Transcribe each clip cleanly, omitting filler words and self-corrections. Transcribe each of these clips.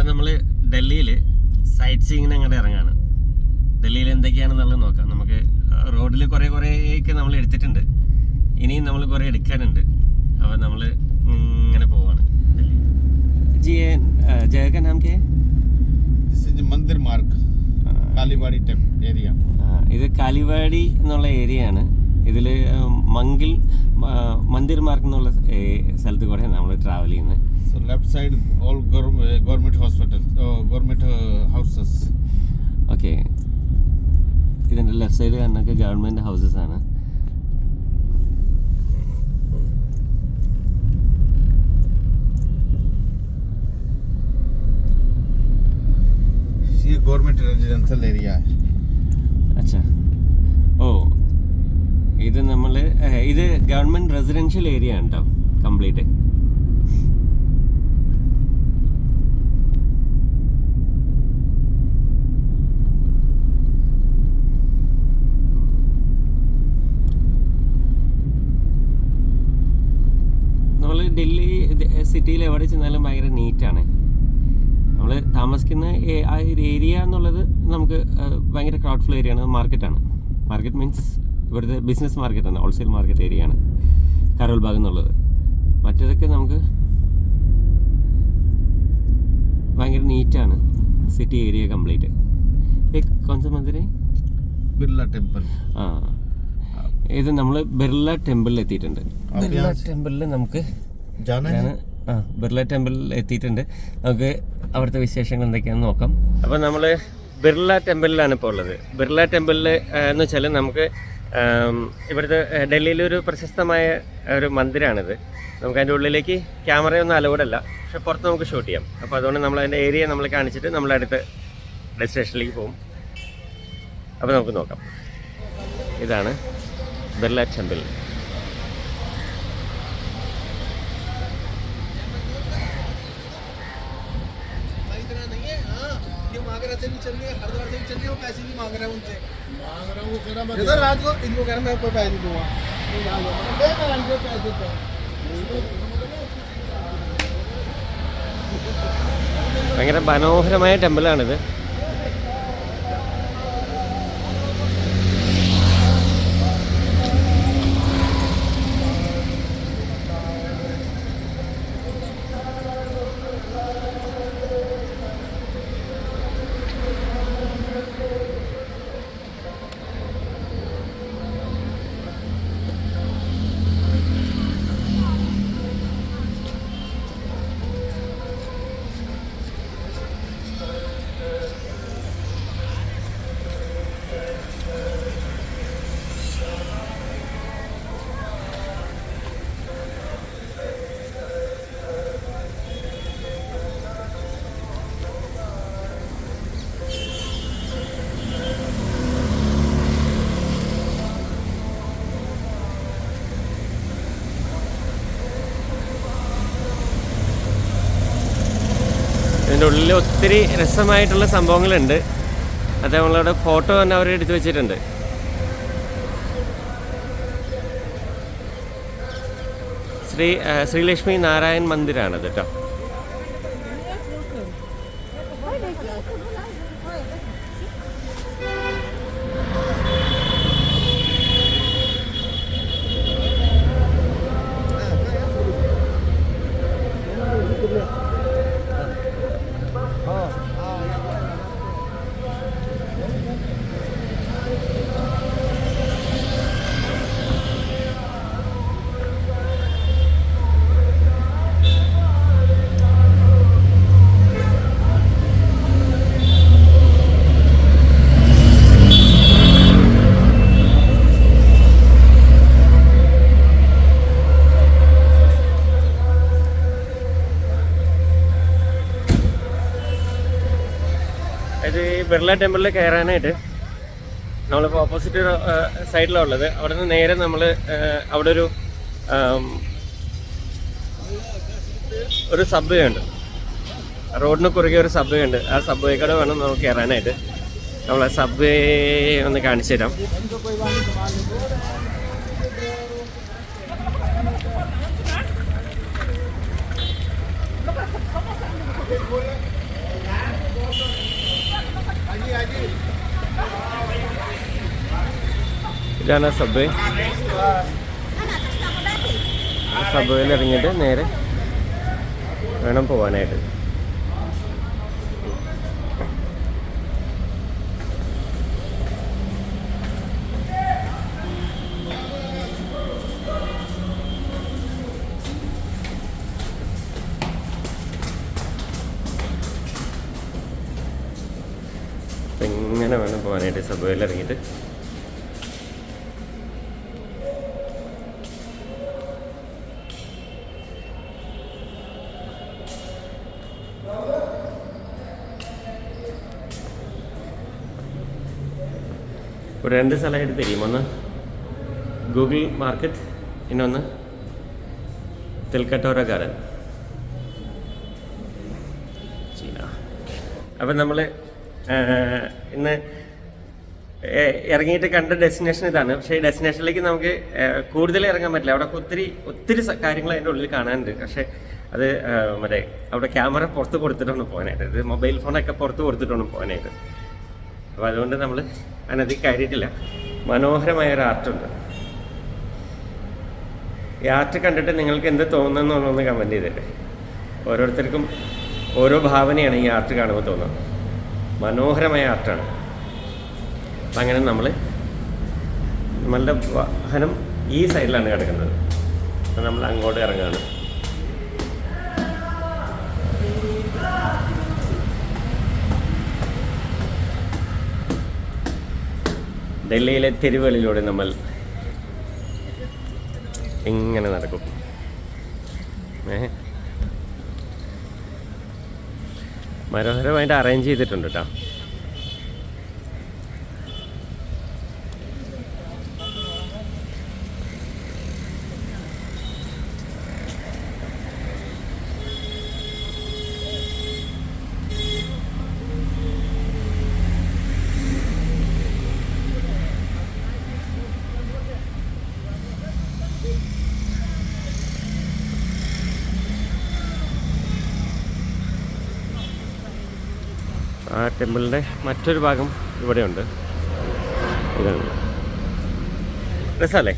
അപ്പോൾ നമ്മൾ ഡൽഹിയിൽ സൈറ്റ് സീയിങ്ങിന് അങ്ങോട്ട് ഇറങ്ങാണ്. ഡൽഹിയിൽ എന്തൊക്കെയാണെന്നുള്ളത് നോക്കാം. നമുക്ക് റോഡിൽ കുറേയൊക്കെ നമ്മൾ എടുത്തിട്ടുണ്ട്, ഇനിയും നമ്മൾ കുറേ എടുക്കാനുണ്ട്. അപ്പോൾ നമ്മൾ ഇങ്ങനെ പോവാണ്. ജി ജഗ का नाम क्या है? This is मंदिर मार्ग, കാലിവാടി ഏരിയ. ഇത് കാലിവാടി എന്നുള്ള ഏരിയ ആണ്. ഇതിൽ മന്ദിർ മാർഗ് എന്നുള്ള സ്ഥലത്ത് കൂടെ നമ്മൾ ട്രാവൽ ചെയ്യുന്നത്. So left side all government hospitals, government houses. Okay, ഇതിൻ്റെ ലെഫ്റ്റ് സൈഡ് കാണുന്നൊക്കെ ഗവൺമെൻറ് ഹൗസസ് ആണ്. ये गवर्नमेंट रेजिडेंशियल एरिया है. അച്ഛാ, ഓ ഇത് ഇത് ഗവൺമെൻറ് റെസിഡൻഷ്യൽ ഏരിയ ആണ് കേട്ടോ, കംപ്ലീറ്റ്. നമ്മൾ ഡൽഹി സിറ്റിയിൽ എവിടെ ചെന്നാലും ഭയങ്കര നീറ്റാണ്. നമ്മൾ താമസിക്കുന്ന ആ ഒരു ഏരിയ എന്നുള്ളത് നമുക്ക് ഭയങ്കര ക്രൗഡ് ഫുൾ ഏരിയ ആണ്. മാർക്കറ്റാണ്. മാർക്കറ്റ് മീൻസ് ഇവിടുത്തെ ബിസിനസ് മാർക്കറ്റാണ്, ഹോൾസെയിൽ മാർക്കറ്റ് ഏരിയ ആണ് കരോൾ ബാഗ് എന്നുള്ളത്. മറ്റേതൊക്കെ നമുക്ക് ഭയങ്കര നീറ്റാണ് സിറ്റി ഏരിയ കംപ്ലീറ്റ്. കോൺസ മന്ദിരേ ബിർള ടെമ്പിൾ. ആ, ഇത് നമ്മൾ ബിർള ടെമ്പിളിൽ എത്തിയിട്ടുണ്ട്. ബിർള ടെമ്പിളിൽ നമുക്ക് ബിർള ടെമ്പിളിൽ എത്തിയിട്ടുണ്ട്. നമുക്ക് അവിടുത്തെ വിശേഷങ്ങൾ എന്തൊക്കെയാണെന്ന് നോക്കാം. അപ്പോൾ നമ്മൾ ബിർള ടെമ്പിളിലാണ് ഇപ്പോൾ ഉള്ളത്. ബിർള ടെമ്പിളിൽ എന്ന് വെച്ചാൽ നമുക്ക് ഇവിടുത്തെ ഡൽഹിയിലൊരു പ്രശസ്തമായ ഒരു മന്ദിരമാണിത്. നമുക്ക് അതിൻ്റെ ഉള്ളിലേക്ക് ക്യാമറയൊന്നും അലൗഡ് അല്ല, പക്ഷെ പുറത്ത് നമുക്ക് ഷൂട്ട് ചെയ്യാം. അപ്പോൾ അതുകൊണ്ട് നമ്മൾ അതിൻ്റെ ഏരിയ നമ്മൾ കാണിച്ചിട്ട് നമ്മൾ അടുത്ത ഡെസ്റ്റിനേഷനിലേക്ക് പോകും. അപ്പോൾ നമുക്ക് നോക്കാം. ഇതാണ് ബിർള ടെമ്പിൾ. ഭയങ്കര മനോഹരമായ ടെമ്പിളാണിത്. ഇതിൻ്റെ ഉള്ളിൽ ഒത്തിരി രസമായിട്ടുള്ള സംഭവങ്ങളുണ്ട്. അത് നമ്മളുടെ ഫോട്ടോ തന്നെ അവർ എടുത്തു വെച്ചിട്ടുണ്ട്. ശ്രീലക്ഷ്മി നാരായൺ മന്ദിരാണത് കേട്ടോ. ഇത് ഈ ബിർള ടെമ്പിളിൽ കയറാനായിട്ട് നമ്മളിപ്പോൾ ഓപ്പോസിറ്റ് സൈഡിലാണ് ഉള്ളത്. അവിടെ നിന്ന് നേരെ നമ്മൾ അവിടെ ഒരു സബ്വേ ഉണ്ട്. റോഡിന് കുറുകെ ഒരു സബ്വേ ഉണ്ട്. ആ സബ്വേ കൂടെ വേണം നമുക്ക് കയറാനായിട്ട്. നമ്മൾ ആ സബ്വേ ഒന്ന് കാണിച്ചു തരാം. ഇതാണ് സബ്വേ. സബ്വേയിൽ ഇറങ്ങിയിട്ട് നേരെ വേണം പോകാനായിട്ട്. ഇങ്ങനെ വേണം പോകാനായിട്ട് സബ്വേയിൽ ഇറങ്ങിയിട്ട്. ഒരു 2 സ്ഥലമായിട്ട് തിരിയും. ഒന്ന് ഗൂഗിൾ മാർക്കറ്റ്, ഇന്നൊന്ന് തിൽക്കട്ടോറ ഗാർഡൻ. അപ്പം നമ്മൾ ഇന്ന് ഇറങ്ങിയിട്ട് കണ്ട ഡെസ്റ്റിനേഷൻ ഇതാണ്. പക്ഷേ ഈ ഡെസ്റ്റിനേഷനിലേക്ക് നമുക്ക് കൂടുതൽ ഇറങ്ങാൻ പറ്റില്ല. അവിടെ ഒത്തിരി കാര്യങ്ങൾ അതിൻ്റെ ഉള്ളിൽ കാണാനുണ്ട്. പക്ഷേ അത് മറ്റേ അവിടെ ക്യാമറ പുറത്ത് കൊടുത്തിട്ടാണ് പോകാനായിട്ട്. ഇത് മൊബൈൽ ഫോണൊക്കെ പുറത്ത് കൊടുത്തിട്ടാണ് പോകാനായിട്ട്. അപ്പോൾ അതുകൊണ്ട് നമ്മൾ അതിനധികം കയറിയിട്ടില്ല. മനോഹരമായ ഒരു ആർട്ടുണ്ട്. ഈ ആർട്ട് കണ്ടിട്ട് നിങ്ങൾക്ക് എന്ത് തോന്നുന്നതെന്നുള്ളതൊന്ന് കമൻറ്റ് ചെയ്തിട്ട്. ഓരോരുത്തർക്കും ഓരോ ഭാവനയാണ് ഈ ആർട്ട് കാണുമ്പോൾ തോന്നുന്നത്. മനോഹരമായ ആർട്ടാണ്. അപ്പം അങ്ങനെ നമ്മളുടെ വാഹനം ഈ സൈഡിലാണ് കിടക്കുന്നത്. അപ്പം നമ്മൾ അങ്ങോട്ട് ഇറങ്ങുകയാണ്. ഡൽഹിയിലെ തെരുവുകളിലൂടെ നമ്മൾ ഇങ്ങനെ നടക്കും. മനോഹരമായിട്ട് അറേഞ്ച് ചെയ്തിട്ടുണ്ട് കേട്ടോ. ആ ടെമ്പിളിൻ്റെ മറ്റൊരു ഭാഗം ഇവിടെയുണ്ട്. ഇതാണ് രസമല്ലേ?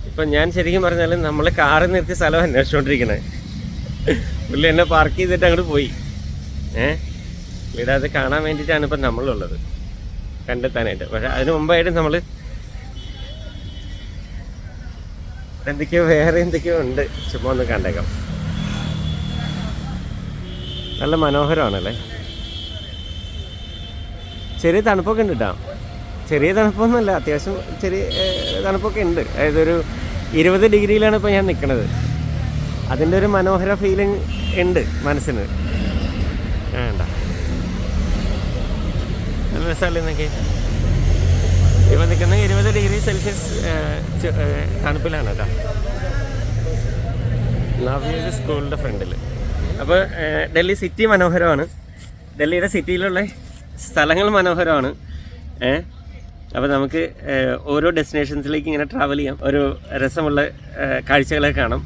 ഇപ്പം ഞാൻ ശരിക്കും പറഞ്ഞാൽ നമ്മൾ കാറ് നിർത്തിയ സ്ഥലം അന്വേഷിച്ചുകൊണ്ടിരിക്കണേ. പുള്ളി എന്നെ പാർക്ക് ചെയ്തിട്ട് അങ്ങോട്ട് പോയി. ഇവിടെ അത് കാണാൻ വേണ്ടിയിട്ടാണ് ഇപ്പം നമ്മളുള്ളത്, കണ്ടെത്താനായിട്ട്. പക്ഷെ അതിന് മുമ്പായിട്ട് നമ്മൾ വേറെ എന്തൊക്കെയോ ഉണ്ട്. ചുമ്മാ ഒന്ന് കണ്ടേക്കാം. നല്ല മനോഹരമാണല്ലേ. ചെറിയ തണുപ്പൊക്കെ ഉണ്ട് കേട്ടോ. ചെറിയ തണുപ്പൊന്നുമല്ല, അത്യാവശ്യം ചെറിയ തണുപ്പൊക്കെ ഉണ്ട്. അതായത് ഒരു 20 ഡിഗ്രിയിലാണ് ഇപ്പോൾ ഞാൻ നിൽക്കുന്നത്. അതിൻ്റെ ഒരു മനോഹര ഫീലിംഗ് ഉണ്ട് മനസ്സിന്. വേണ്ട, നല്ല രസമല്ലേ എന്നൊക്കെ. ഇപ്പോൾ നിൽക്കുന്നത് 20 ഡിഗ്രി സെൽഷ്യസ് തണുപ്പിലാണ് കേട്ടോ. നവ്യ സ്കൂളിൻ്റെ ഫ്രണ്ടിൽ. അപ്പോൾ ഡൽഹി സിറ്റി മനോഹരമാണ്. ഡൽഹിയുടെ സിറ്റിയിലുള്ള സ്ഥലങ്ങൾ മനോഹരമാണ്. അപ്പോൾ നമുക്ക് ഓരോ ഡെസ്റ്റിനേഷൻസിലേക്ക് ഇങ്ങനെ ട്രാവൽ ചെയ്യാം. ഒരു രസമുള്ള കാഴ്ചകളൊക്കെ കാണാം.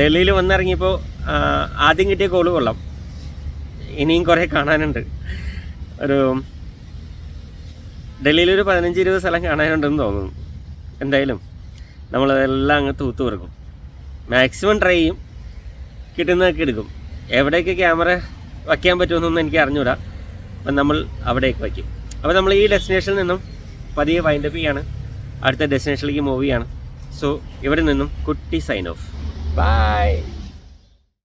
ഡൽഹിയിൽ വന്നിറങ്ങിയപ്പോൾ ആദ്യം കിട്ടിയ കോള് കൊള്ളാം. ഇനിയും കുറേ കാണാനുണ്ട്. ഡൽഹിയിലൊരു 15-20 സ്ഥലം കാണാനുണ്ടെന്ന് തോന്നുന്നു. എന്തായാലും നമ്മളതെല്ലാം അങ്ങ് തൂത്തു കൊടുക്കും. മാക്സിമം ട്രൈ ചെയ്യും, കിട്ടുന്നതൊക്കെ എടുക്കും. എവിടെയൊക്കെ ക്യാമറ വയ്ക്കാൻ പറ്റുമെന്നൊന്നും എനിക്ക് അറിഞ്ഞൂടാ. അപ്പം നമ്മൾ അവിടേക്ക് വയ്ക്കും. അപ്പോൾ നമ്മൾ ഈ ഡെസ്റ്റിനേഷനിൽ നിന്നും പതിയെ വൈൻഡപ്പ് ചെയ്യാണ്. അടുത്ത ഡെസ്റ്റിനേഷനിലേക്ക് മൂവ് ചെയ്യാണ്. സോ ഇവിടെ നിന്നും കുട്ടി സൈൻ ഓഫ്. ബൈ.